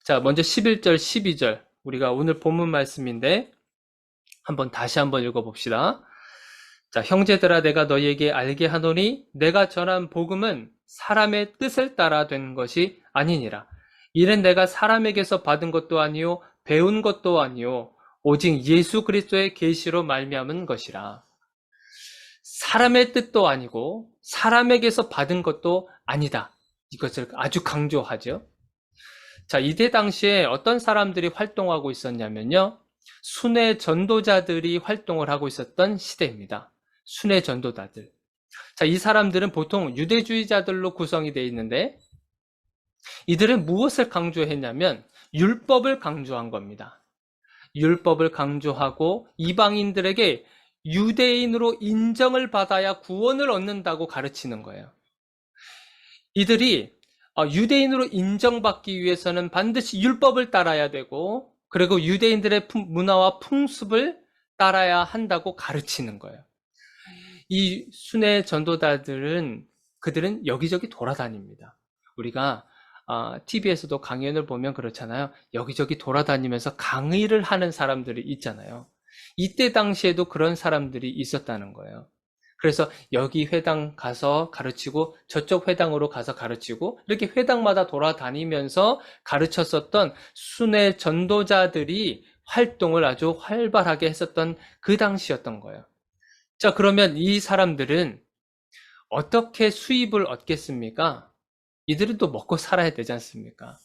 자, 먼저 11절, 12절. 우리가 오늘 본문 말씀인데, 다시 한번 읽어봅시다. 자, 형제들아, 내가 너희에게 알게 하노니, 내가 전한 복음은 사람의 뜻을 따라 된 것이 아니니라. 이는 내가 사람에게서 받은 것도 아니요, 배운 것도 아니요, 오직 예수 그리스도의 계시로 말미암은 것이라. 사람의 뜻도 아니고, 사람에게서 받은 것도 아니다. 이것을 아주 강조하죠. 자, 이때 당시에 어떤 사람들이 활동하고 있었냐면요. 순회 전도자들이 활동을 하고 있었던 시대입니다. 순회 전도자들. 자, 이 사람들은 보통 유대주의자들로 구성이 되어 있는데, 이들은 무엇을 강조했냐면 율법을 강조한 겁니다. 율법을 강조하고 이방인들에게 유대인으로 인정을 받아야 구원을 얻는다고 가르치는 거예요. 이들이 유대인으로 인정받기 위해서는 반드시 율법을 따라야 되고, 그리고 유대인들의 문화와 풍습을 따라야 한다고 가르치는 거예요. 이 순회 전도자들은 그들은 여기저기 돌아다닙니다. 우리가 TV에서도 강연을 보면 그렇잖아요. 여기저기 돌아다니면서 강의를 하는 사람들이 있잖아요. 이때 당시에도 그런 사람들이 있었다는 거예요. 그래서 여기 회당 가서 가르치고 저쪽 회당으로 가서 가르치고 이렇게 회당마다 돌아다니면서 가르쳤었던 순회 전도자들이 활동을 아주 활발하게 했었던 그 당시였던 거예요. 자, 그러면 이 사람들은 어떻게 수입을 얻겠습니까? 이들은 또 먹고 살아야 되지 않습니까?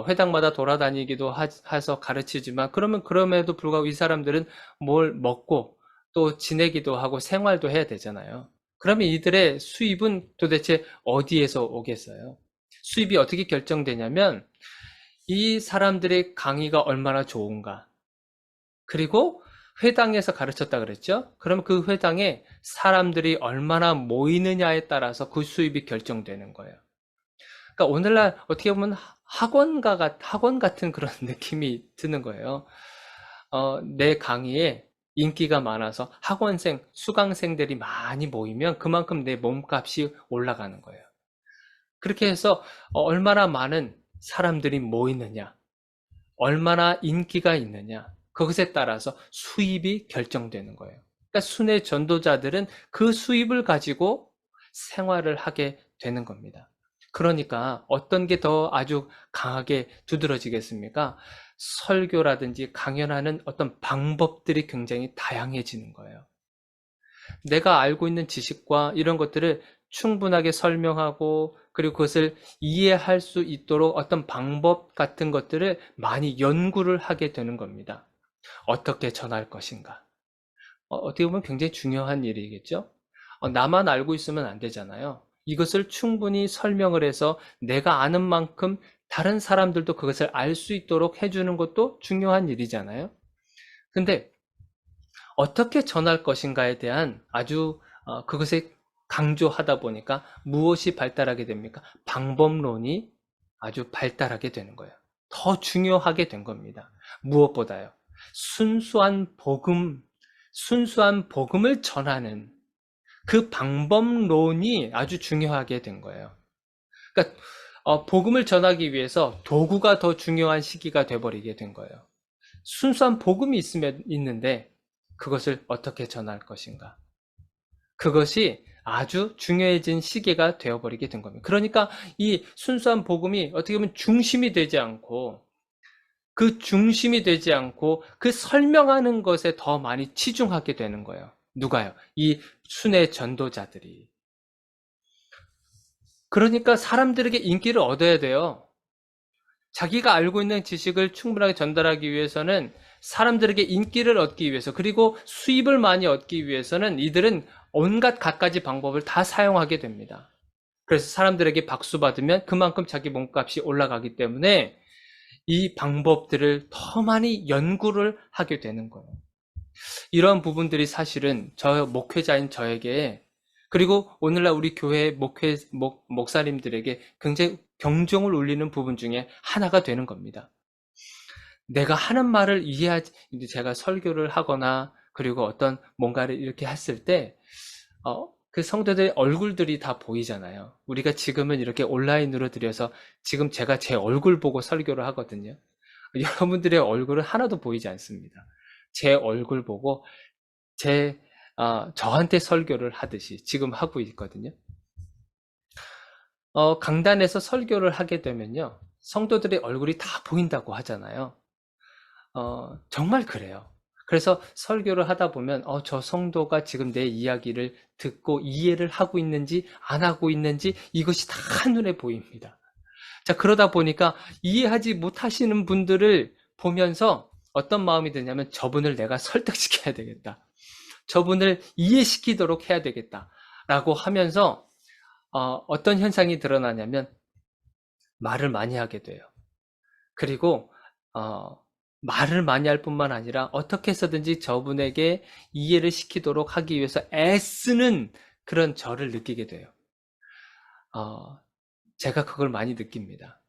회당마다 돌아다니기도 해서 가르치지만, 그럼에도 불구하고 이 사람들은 뭘 먹고 또 지내기도 하고 생활도 해야 되잖아요. 그러면 이들의 수입은 도대체 어디에서 오겠어요? 수입이 어떻게 결정되냐면, 이 사람들의 강의가 얼마나 좋은가, 그리고 회당에서 가르쳤다 그랬죠? 그러면 그 회당에 사람들이 얼마나 모이느냐에 따라서 그 수입이 결정되는 거예요. 그러니까 오늘날 어떻게 보면 학원 같은 그런 느낌이 드는 거예요. 내 강의에 인기가 많아서 학원생, 수강생들이 많이 모이면 그만큼 내 몸값이 올라가는 거예요. 그렇게 해서 얼마나 많은 사람들이 모이느냐, 얼마나 인기가 있느냐, 그것에 따라서 수입이 결정되는 거예요. 그러니까 순회 전도자들은 그 수입을 가지고 생활을 하게 되는 겁니다. 그러니까 어떤 게 더 아주 강하게 두드러지겠습니까? 설교라든지 강연하는 어떤 방법들이 굉장히 다양해지는 거예요. 내가 알고 있는 지식과 이런 것들을 충분하게 설명하고, 그리고 그것을 이해할 수 있도록 어떤 방법 같은 것들을 많이 연구를 하게 되는 겁니다. 어떻게 전할 것인가. 어떻게 보면 굉장히 중요한 일이겠죠? 나만 알고 있으면 안 되잖아요. 이것을 충분히 설명을 해서 내가 아는 만큼 다른 사람들도 그것을 알 수 있도록 해주는 것도 중요한 일이잖아요. 근데 어떻게 전할 것인가에 대한 아주 그것에 강조하다 보니까 무엇이 발달하게 됩니까? 방법론이 아주 발달하게 되는 거예요. 더 중요하게 된 겁니다. 무엇보다요. 순수한 복음을 전하는 그 방법론이 아주 중요하게 된 거예요. 그러니까 복음을 전하기 위해서 도구가 더 중요한 시기가 돼버리게 된 거예요. 순수한 복음이 있는데 그것을 어떻게 전할 것인가. 그것이 아주 중요해진 시기가 되어버리게 된 겁니다. 그러니까 이 순수한 복음이 어떻게 보면 중심이 되지 않고 그 설명하는 것에 더 많이 치중하게 되는 거예요. 누가요? 이 순회 전도자들이. 그러니까 사람들에게 인기를 얻어야 돼요. 자기가 알고 있는 지식을 충분하게 전달하기 위해서는 사람들에게 인기를 얻기 위해서, 그리고 수입을 많이 얻기 위해서는 이들은 온갖 갖가지 방법을 다 사용하게 됩니다. 그래서 사람들에게 박수 받으면 그만큼 자기 몸값이 올라가기 때문에 이 방법들을 더 많이 연구를 하게 되는 거예요. 이런 부분들이 사실은 목회자인 저에게, 그리고 오늘날 우리 교회 목사님들에게 굉장히 경종을 울리는 부분 중에 하나가 되는 겁니다. 내가 하는 말을 이해하지, 제가 설교를 하거나, 그리고 어떤 뭔가를 이렇게 했을 때, 그 성도들의 얼굴들이 다 보이잖아요. 우리가 지금은 이렇게 온라인으로 드려서 지금 제가 제 얼굴 보고 설교를 하거든요. 여러분들의 얼굴은 하나도 보이지 않습니다. 제 얼굴 보고 저한테 설교를 하듯이 지금 하고 있거든요. 강단에서 설교를 하게 되면요. 성도들의 얼굴이 다 보인다고 하잖아요. 정말 그래요. 그래서 설교를 하다 보면 저 성도가 지금 내 이야기를 듣고 이해를 하고 있는지 안 하고 있는지 이것이 다 한눈에 보입니다. 자, 그러다 보니까 이해하지 못하시는 분들을 보면서 어떤 마음이 드냐면 저분을 내가 설득시켜야 되겠다. 저분을 이해시키도록 해야 되겠다. 라고 하면서 어떤 현상이 드러나냐면 말을 많이 하게 돼요. 그리고 말을 많이 할 뿐만 아니라 어떻게 해서든지 저분에게 이해를 시키도록 하기 위해서 애쓰는 그런 저를 느끼게 돼요. 제가 그걸 많이 느낍니다.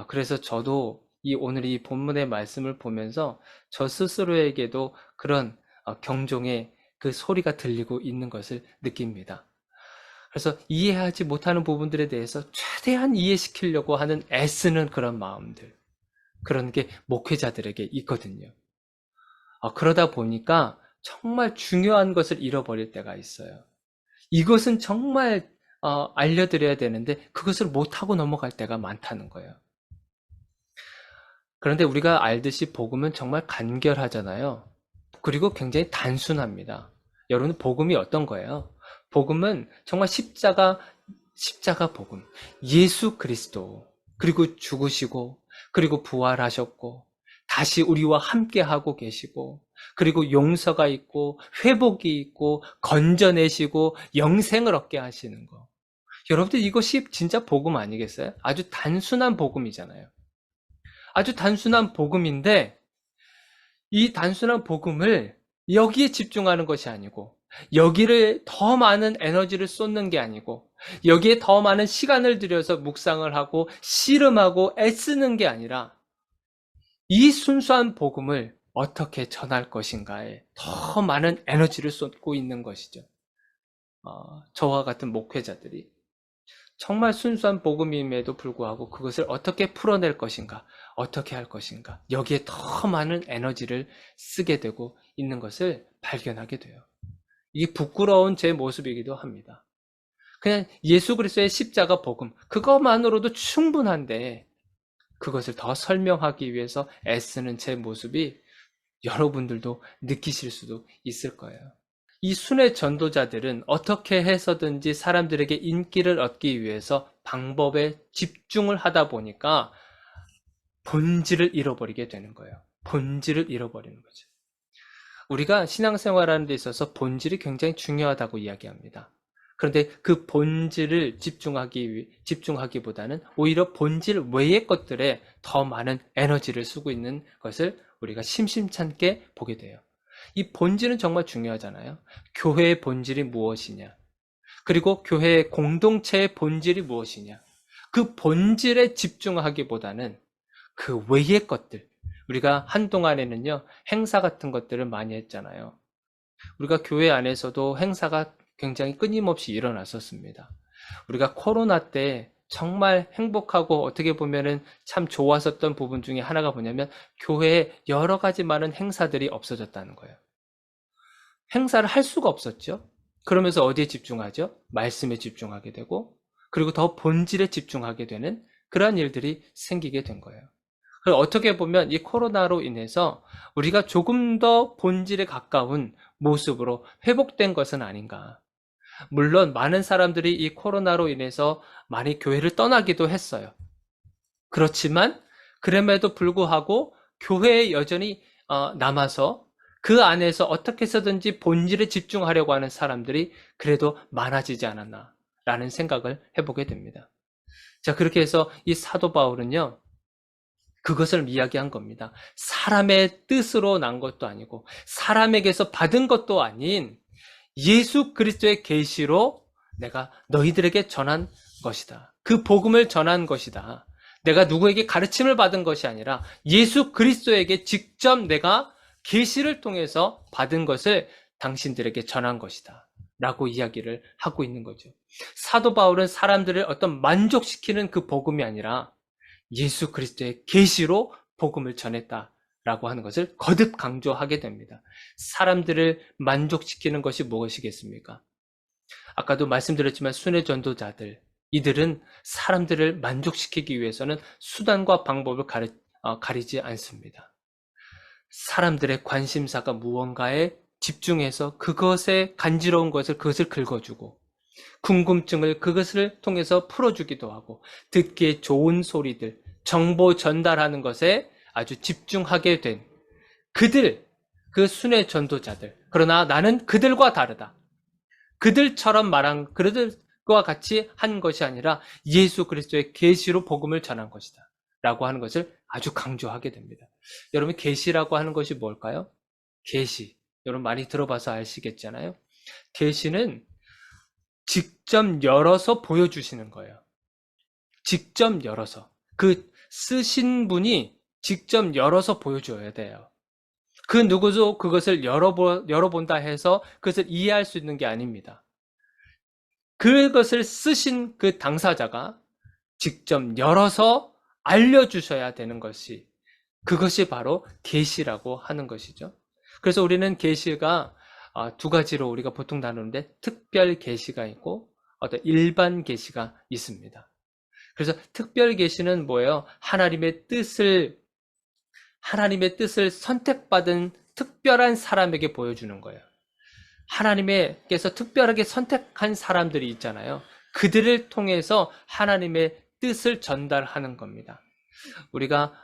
그래서 저도 오늘 이 본문의 말씀을 보면서 저 스스로에게도 그런 경종의 그 소리가 들리고 있는 것을 느낍니다. 그래서 이해하지 못하는 부분들에 대해서 최대한 이해시키려고 하는 애쓰는 그런 마음들, 그런 게 목회자들에게 있거든요. 그러다 보니까 정말 중요한 것을 잃어버릴 때가 있어요. 이것은 정말 알려드려야 되는데 그것을 못하고 넘어갈 때가 많다는 거예요. 그런데 우리가 알듯이 복음은 정말 간결하잖아요. 그리고 굉장히 단순합니다. 여러분, 복음이 어떤 거예요? 복음은 정말 십자가 복음. 예수 그리스도. 그리고 죽으시고, 그리고 부활하셨고, 다시 우리와 함께 하고 계시고, 그리고 용서가 있고, 회복이 있고, 건져내시고, 영생을 얻게 하시는 거. 여러분들 이것이 진짜 복음 아니겠어요? 아주 단순한 복음이잖아요. 아주 단순한 복음인데 이 단순한 복음을 여기에 집중하는 것이 아니고 여기를 더 많은 에너지를 쏟는 게 아니고 여기에 더 많은 시간을 들여서 묵상을 하고 씨름하고 애쓰는 게 아니라 이 순수한 복음을 어떻게 전할 것인가에 더 많은 에너지를 쏟고 있는 것이죠. 저와 같은 목회자들이 정말 순수한 복음임에도 불구하고 그것을 어떻게 풀어낼 것인가, 어떻게 할 것인가, 여기에 더 많은 에너지를 쓰게 되고 있는 것을 발견하게 돼요. 이게 부끄러운 제 모습이기도 합니다. 그냥 예수 그리스도의 십자가 복음, 그것만으로도 충분한데 그것을 더 설명하기 위해서 애쓰는 제 모습이 여러분들도 느끼실 수도 있을 거예요. 이 순회 전도자들은 어떻게 해서든지 사람들에게 인기를 얻기 위해서 방법에 집중을 하다 보니까 본질을 잃어버리게 되는 거예요. 본질을 잃어버리는 거죠. 우리가 신앙생활하는 데 있어서 본질이 굉장히 중요하다고 이야기합니다. 그런데 그 본질을 집중하기보다는 오히려 본질 외의 것들에 더 많은 에너지를 쓰고 있는 것을 우리가 심심찮게 보게 돼요. 이 본질은 정말 중요하잖아요. 교회의 본질이 무엇이냐? 그리고 교회의 공동체의 본질이 무엇이냐? 그 본질에 집중하기보다는 그 외의 것들. 우리가 한동안에는요, 행사 같은 것들을 많이 했잖아요. 우리가 교회 안에서도 행사가 굉장히 끊임없이 일어났었습니다. 우리가 코로나 때 정말 행복하고 어떻게 보면은 참 좋았었던 부분 중에 하나가 뭐냐면 교회에 여러 가지 많은 행사들이 없어졌다는 거예요. 행사를 할 수가 없었죠. 그러면서 어디에 집중하죠? 말씀에 집중하게 되고 그리고 더 본질에 집중하게 되는 그러한 일들이 생기게 된 거예요. 그리고 어떻게 보면 이 코로나로 인해서 우리가 조금 더 본질에 가까운 모습으로 회복된 것은 아닌가. 물론 많은 사람들이 이 코로나로 인해서 많이 교회를 떠나기도 했어요. 그렇지만 그럼에도 불구하고 교회에 여전히 남아서 그 안에서 어떻게 해서든지 본질에 집중하려고 하는 사람들이 그래도 많아지지 않았나라는 생각을 해보게 됩니다. 자, 그렇게 해서 이 사도 바울은요, 그것을 이야기한 겁니다. 사람의 뜻으로 난 것도 아니고 사람에게서 받은 것도 아닌 예수 그리스도의 계시로 내가 너희들에게 전한 것이다. 그 복음을 전한 것이다. 내가 누구에게 가르침을 받은 것이 아니라 예수 그리스도에게 직접 내가 계시를 통해서 받은 것을 당신들에게 전한 것이다. 라고 이야기를 하고 있는 거죠. 사도 바울은 사람들을 어떤 만족시키는 그 복음이 아니라 예수 그리스도의 계시로 복음을 전했다라고 하는 것을 거듭 강조하게 됩니다. 사람들을 만족시키는 것이 무엇이겠습니까? 아까도 말씀드렸지만 순회 전도자들, 이들은 사람들을 만족시키기 위해서는 수단과 방법을 가리지 않습니다. 사람들의 관심사가 무언가에 집중해서 그것에 간지러운 그것을 긁어주고 궁금증을 그것을 통해서 풀어주기도 하고 듣기에 좋은 소리들, 정보 전달하는 것에 아주 집중하게 된 그 순회 전도자들. 그러나 나는 그들과 다르다. 그들과 같이 한 것이 아니라 예수 그리스도의 계시로 복음을 전한 것이다. 라고 하는 것을 아주 강조하게 됩니다. 여러분, 계시라고 하는 것이 뭘까요? 계시. 여러분 많이 들어봐서 아시겠잖아요. 계시는 직접 열어서 보여주시는 거예요. 직접 열어서. 그 쓰신 분이 직접 열어서 보여줘야 돼요. 그 누구도 그것을 열어본다 해서 그것을 이해할 수 있는 게 아닙니다. 그것을 쓰신 그 당사자가 직접 열어서 알려주셔야 되는 그것이 바로 계시라고 하는 것이죠. 그래서 우리는 계시가 두 가지로 우리가 보통 나누는데 특별 계시가 있고 어떤 일반 계시가 있습니다. 그래서 특별 계시는 뭐예요? 하나님의 뜻을 선택받은 특별한 사람에게 보여주는 거예요. 하나님께서 특별하게 선택한 사람들이 있잖아요. 그들을 통해서 하나님의 뜻을 전달하는 겁니다. 우리가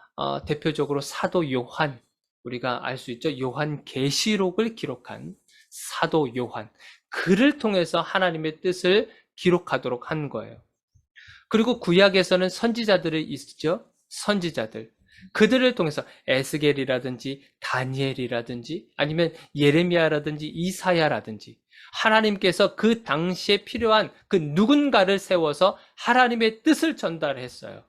대표적으로 사도 요한, 우리가 알 수 있죠. 요한 계시록을 기록한 사도 요한, 그를 통해서 하나님의 뜻을 기록하도록 한 거예요. 그리고 구약에서는 선지자들이 있죠. 선지자들. 그들을 통해서 에스겔이라든지 다니엘이라든지 아니면 예레미야라든지 이사야라든지 하나님께서 그 당시에 필요한 그 누군가를 세워서 하나님의 뜻을 전달했어요.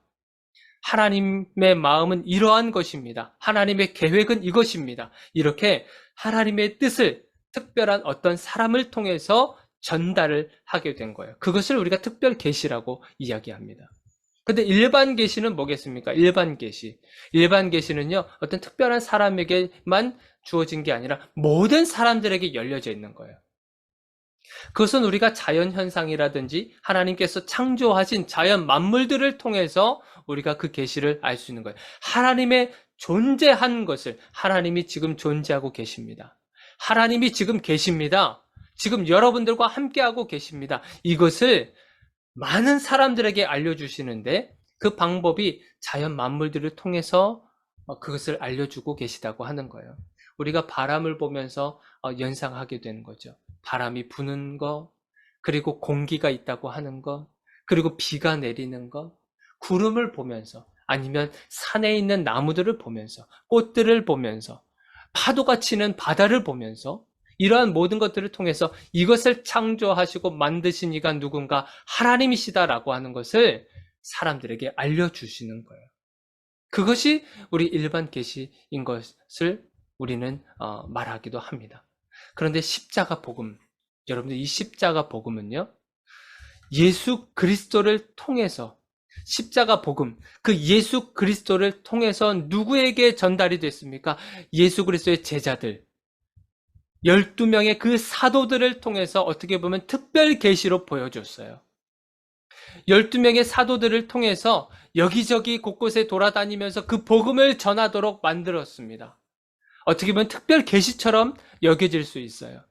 하나님의 마음은 이러한 것입니다. 하나님의 계획은 이것입니다. 이렇게 하나님의 뜻을 특별한 어떤 사람을 통해서 전달을 하게 된 거예요. 그것을 우리가 특별 계시라고 이야기합니다. 근데 일반 계시는 뭐겠습니까? 일반 계시는요, 어떤 특별한 사람에게만 주어진 게 아니라 모든 사람들에게 열려져 있는 거예요. 그것은 우리가 자연 현상이라든지 하나님께서 창조하신 자연 만물들을 통해서 우리가 그 계시를 알 수 있는 거예요. 하나님의 존재한 것을, 하나님이 지금 존재하고 계십니다. 하나님이 지금 계십니다. 지금 여러분들과 함께하고 계십니다. 이것을 많은 사람들에게 알려주시는데 그 방법이 자연 만물들을 통해서 그것을 알려주고 계시다고 하는 거예요. 우리가 바람을 보면서 연상하게 되는 거죠. 바람이 부는 것, 그리고 공기가 있다고 하는 것, 그리고 비가 내리는 것, 구름을 보면서 아니면 산에 있는 나무들을 보면서 꽃들을 보면서 파도가 치는 바다를 보면서 이러한 모든 것들을 통해서 이것을 창조하시고 만드신 이가 누군가 하나님이시다라고 하는 것을 사람들에게 알려주시는 거예요. 그것이 우리 일반 계시인 것을 우리는 말하기도 합니다. 그런데 십자가 복음, 여러분들 이 십자가 복음은요, 예수 그리스도를 통해서 십자가 복음, 그 예수 그리스도를 통해서 누구에게 전달이 됐습니까? 예수 그리스도의 제자들, 12명의 그 사도들을 통해서 어떻게 보면 특별 계시로 보여줬어요. 12명의 사도들을 통해서 여기저기 곳곳에 돌아다니면서 그 복음을 전하도록 만들었습니다. 어떻게 보면 특별 계시처럼 여겨질 수 있어요.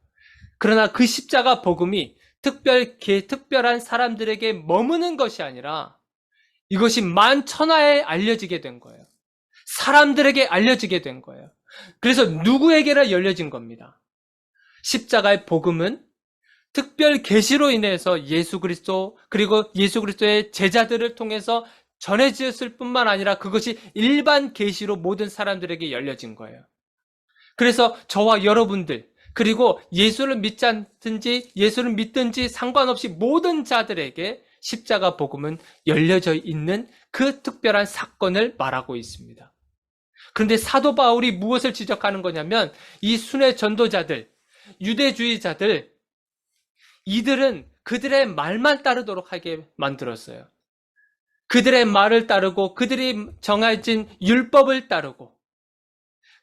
그러나 그 십자가 복음이 특별한 사람들에게 머무는 것이 아니라 이것이 만천하에 알려지게 된 거예요. 사람들에게 알려지게 된 거예요. 그래서 누구에게나 열려진 겁니다. 십자가의 복음은 특별 계시로 인해서 예수 그리스도 그리고 예수 그리스도의 제자들을 통해서 전해졌을 뿐만 아니라 그것이 일반 계시로 모든 사람들에게 열려진 거예요. 그래서 저와 여러분들 그리고 예수를 예수를 믿든지 상관없이 모든 자들에게 십자가 복음은 열려져 있는 그 특별한 사건을 말하고 있습니다. 그런데 사도 바울이 무엇을 지적하는 거냐면 이 순회 전도자들, 유대주의자들, 이들은 그들의 말만 따르도록 하게 만들었어요. 그들의 말을 따르고 그들이 정해진 율법을 따르고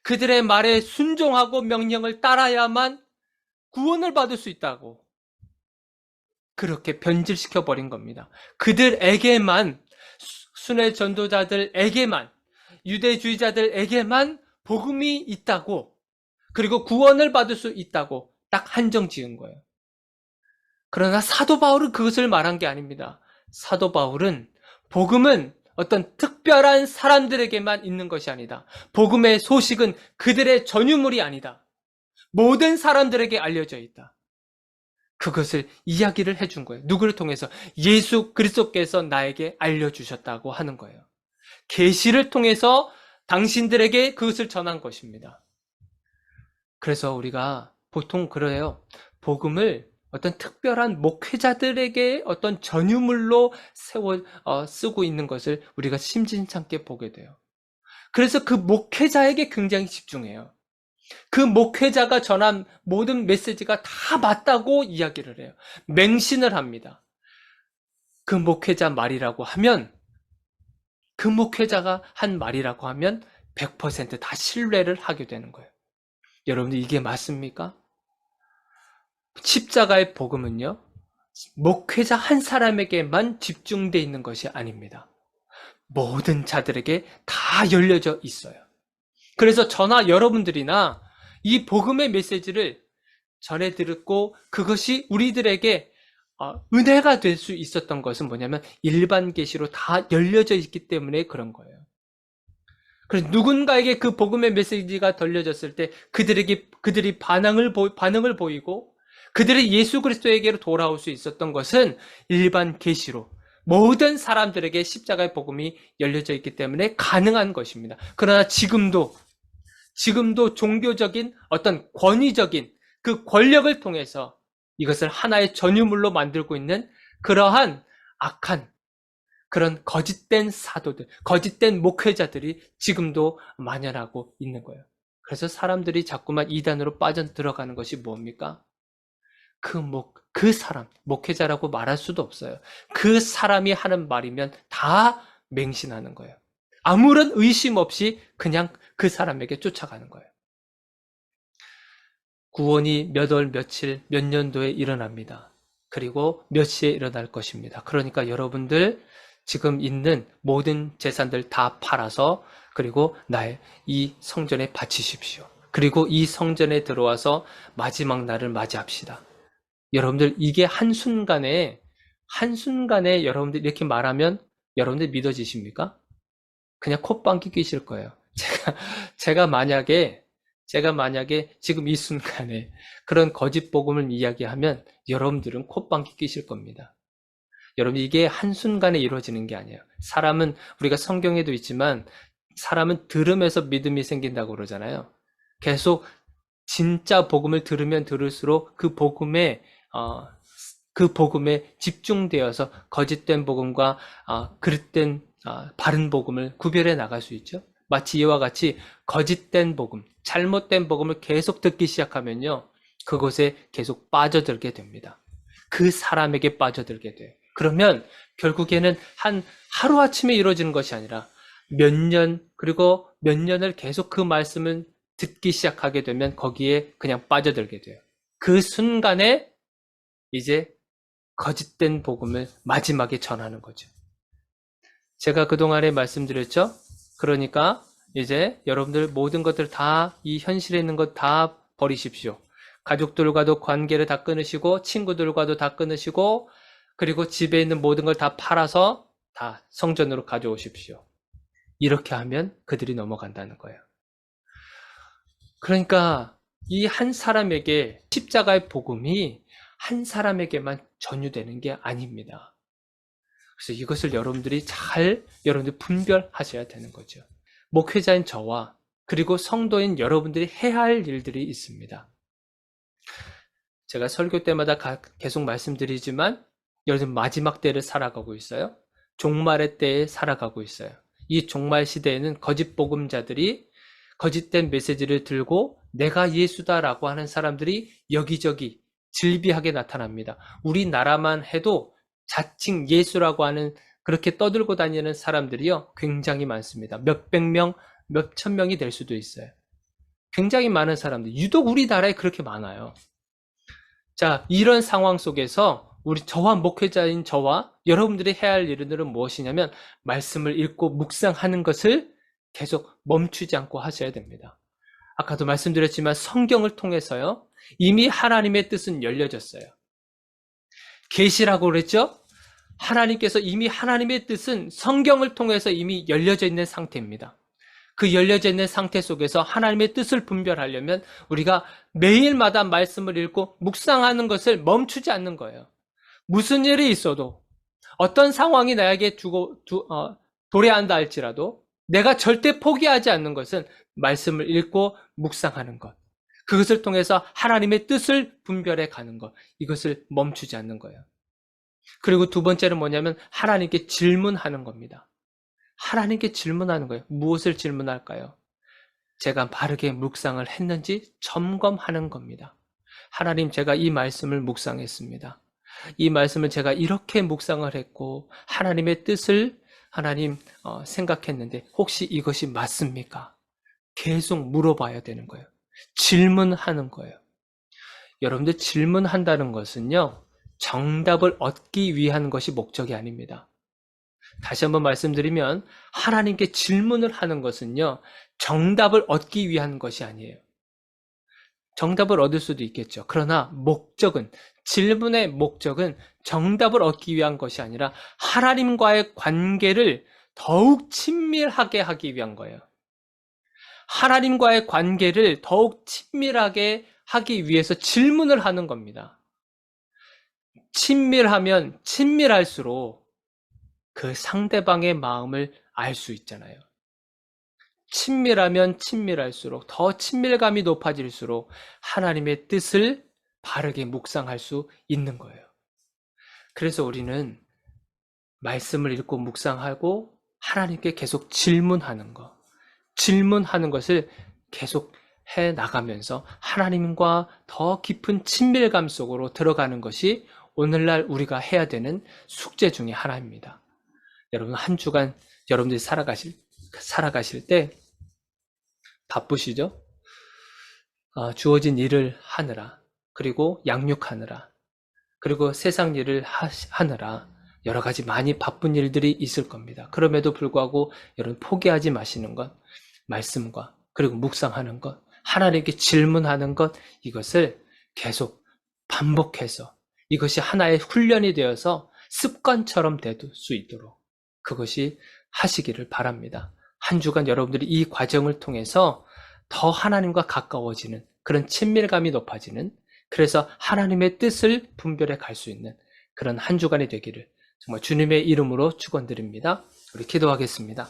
그들의 말에 순종하고 명령을 따라야만 구원을 받을 수 있다고 그렇게 변질시켜 버린 겁니다. 그들에게만, 순회 전도자들에게만, 유대주의자들에게만 복음이 있다고, 그리고 구원을 받을 수 있다고 딱 한정 지은 거예요. 그러나 사도 바울은 그것을 말한 게 아닙니다. 사도 바울은 복음은 어떤 특별한 사람들에게만 있는 것이 아니다. 복음의 소식은 그들의 전유물이 아니다. 모든 사람들에게 알려져 있다. 그것을 이야기를 해준 거예요. 누구를 통해서? 예수 그리스도께서 나에게 알려주셨다고 하는 거예요. 계시를 통해서 당신들에게 그것을 전한 것입니다. 그래서 우리가 보통 그래요. 복음을 어떤 특별한 목회자들에게 어떤 전유물로 쓰고 있는 것을 우리가 심진찮게 보게 돼요. 그래서 그 목회자에게 굉장히 집중해요. 그 목회자가 전한 모든 메시지가 다 맞다고 이야기를 해요. 맹신을 합니다. 그 목회자 말이라고 하면, 그 목회자가 한 말이라고 하면 100%다 신뢰를 하게 되는 거예요. 여러분들 이게 맞습니까? 십자가의 복음은요, 목회자 한 사람에게만 집중되어 있는 것이 아닙니다. 모든 자들에게 다 열려져 있어요. 그래서 저나 여러분들이나 이 복음의 메시지를 전해 듣고 그것이 우리들에게 은혜가 될 수 있었던 것은 뭐냐면 일반 계시로 다 열려져 있기 때문에 그런 거예요. 그래서 누군가에게 그 복음의 메시지가 들려졌을 때 그들이 반응을 보이고 그들이 예수 그리스도에게로 돌아올 수 있었던 것은 일반 계시로 모든 사람들에게 십자가의 복음이 열려져 있기 때문에 가능한 것입니다. 그러나 지금도 종교적인 어떤 권위적인 그 권력을 통해서 이것을 하나의 전유물로 만들고 있는 그러한 악한 그런 거짓된 사도들, 거짓된 목회자들이 지금도 만연하고 있는 거예요. 그래서 사람들이 자꾸만 이단으로 빠져들어가는 것이 뭡니까? 그 사람, 목회자라고 말할 수도 없어요. 그 사람이 하는 말이면 다 맹신하는 거예요. 아무런 의심 없이 그냥 그 사람에게 쫓아가는 거예요. 구원이 몇 월, 며칠, 몇 년도에 일어납니다. 그리고 몇 시에 일어날 것입니다. 그러니까 여러분들 지금 있는 모든 재산들 다 팔아서 그리고 나의 이 성전에 바치십시오. 그리고 이 성전에 들어와서 마지막 날을 맞이합시다. 여러분들 이게 한순간에 여러분들 이렇게 말하면 여러분들 믿어지십니까? 그냥 콧방귀 뀌실 거예요. 제가 만약에 지금 이 순간에 그런 거짓 복음을 이야기하면 여러분들은 콧방귀 뀌실 겁니다. 여러분 이게 한순간에 이루어지는 게 아니에요. 사람은 우리가 성경에도 있지만 사람은 들음에서 믿음이 생긴다고 그러잖아요. 계속 진짜 복음을 들으면 들을수록 그 복음에 집중되어서 거짓된 복음과 그릇된 바른 복음을 구별해 나갈 수 있죠. 마치 이와 같이 거짓된 복음, 잘못된 복음을 계속 듣기 시작하면요. 그곳에 계속 빠져들게 됩니다. 그 사람에게 빠져들게 돼요. 그러면 결국에는 하루아침에 이루어지는 것이 아니라 몇 년, 그리고 몇 년을 계속 그 말씀을 듣기 시작하게 되면 거기에 그냥 빠져들게 돼요. 그 순간에 이제 거짓된 복음을 마지막에 전하는 거죠. 제가 그동안에 말씀드렸죠? 그러니까 이제 여러분들 모든 것들 다 이 현실에 있는 것 다 버리십시오. 가족들과도 관계를 다 끊으시고 친구들과도 다 끊으시고 그리고 집에 있는 모든 걸 다 팔아서 다 성전으로 가져오십시오. 이렇게 하면 그들이 넘어간다는 거예요. 그러니까 이 한 사람에게 십자가의 복음이 한 사람에게만 전유되는 게 아닙니다. 그래서 이것을 여러분들 분별하셔야 되는 거죠. 목회자인 저와 그리고 성도인 여러분들이 해야 할 일들이 있습니다. 제가 설교 때마다 계속 말씀드리지만 여러분 마지막 때를 살아가고 있어요. 종말의 때에 살아가고 있어요. 이 종말 시대에는 거짓 복음자들이 거짓된 메시지를 들고 내가 예수다라고 하는 사람들이 여기저기 질비하게 나타납니다. 우리나라만 해도 자칭 예수라고 하는 그렇게 떠들고 다니는 사람들이요, 굉장히 많습니다. 몇백 명, 몇천 명이 될 수도 있어요. 굉장히 많은 사람들, 유독 우리나라에 그렇게 많아요. 자, 이런 상황 속에서 저와 목회자인 저와 여러분들이 해야 할 일들은 무엇이냐면 말씀을 읽고 묵상하는 것을 계속 멈추지 않고 하셔야 됩니다. 아까도 말씀드렸지만 성경을 통해서요, 이미 하나님의 뜻은 열려졌어요. 계시라고 그랬죠? 하나님께서 이미 하나님의 뜻은 성경을 통해서 이미 열려져 있는 상태입니다. 그 열려져 있는 상태 속에서 하나님의 뜻을 분별하려면 우리가 매일마다 말씀을 읽고 묵상하는 것을 멈추지 않는 거예요. 무슨 일이 있어도 어떤 상황이 나에게 도래한다 할지라도 내가 절대 포기하지 않는 것은 말씀을 읽고 묵상하는 것. 그것을 통해서 하나님의 뜻을 분별해 가는 것. 이것을 멈추지 않는 거예요. 그리고 두 번째는 뭐냐면 하나님께 질문하는 겁니다. 하나님께 질문하는 거예요. 무엇을 질문할까요? 제가 바르게 묵상을 했는지 점검하는 겁니다. 하나님, 제가 이 말씀을 묵상했습니다. 이 말씀을 제가 이렇게 묵상을 했고 하나님의 뜻을 생각했는데 혹시 이것이 맞습니까? 계속 물어봐야 되는 거예요. 질문하는 거예요. 여러분들, 질문한다는 것은요, 정답을 얻기 위한 것이 목적이 아닙니다. 다시 한번 말씀드리면 하나님께 질문을 하는 것은요, 정답을 얻기 위한 것이 아니에요. 정답을 얻을 수도 있겠죠. 그러나 질문의 목적은 정답을 얻기 위한 것이 아니라 하나님과의 관계를 더욱 친밀하게 하기 위한 거예요. 하나님과의 관계를 더욱 친밀하게 하기 위해서 질문을 하는 겁니다. 친밀하면 친밀할수록 그 상대방의 마음을 알 수 있잖아요. 친밀하면 친밀할수록, 더 친밀감이 높아질수록 하나님의 뜻을 바르게 묵상할 수 있는 거예요. 그래서 우리는 말씀을 읽고 묵상하고 하나님께 계속 질문하는 것을 계속 해 나가면서 하나님과 더 깊은 친밀감 속으로 들어가는 것이 오늘날 우리가 해야 되는 숙제 중에 하나입니다. 여러분, 한 주간 여러분들이 살아가실 때 바쁘시죠? 주어진 일을 하느라, 그리고 양육하느라, 그리고 세상 일을 하느라 여러 가지 많이 바쁜 일들이 있을 겁니다. 그럼에도 불구하고 여러분, 포기하지 마시는 것, 말씀과 그리고 묵상하는 것, 하나님께 질문하는 것, 이것을 계속 반복해서 이것이 하나의 훈련이 되어서 습관처럼 될 수 있도록 그것이 하시기를 바랍니다. 한 주간 여러분들이 이 과정을 통해서 더 하나님과 가까워지는 그런 친밀감이 높아지는, 그래서 하나님의 뜻을 분별해 갈 수 있는 그런 한 주간이 되기를 정말 주님의 이름으로 축원드립니다. 우리 기도하겠습니다.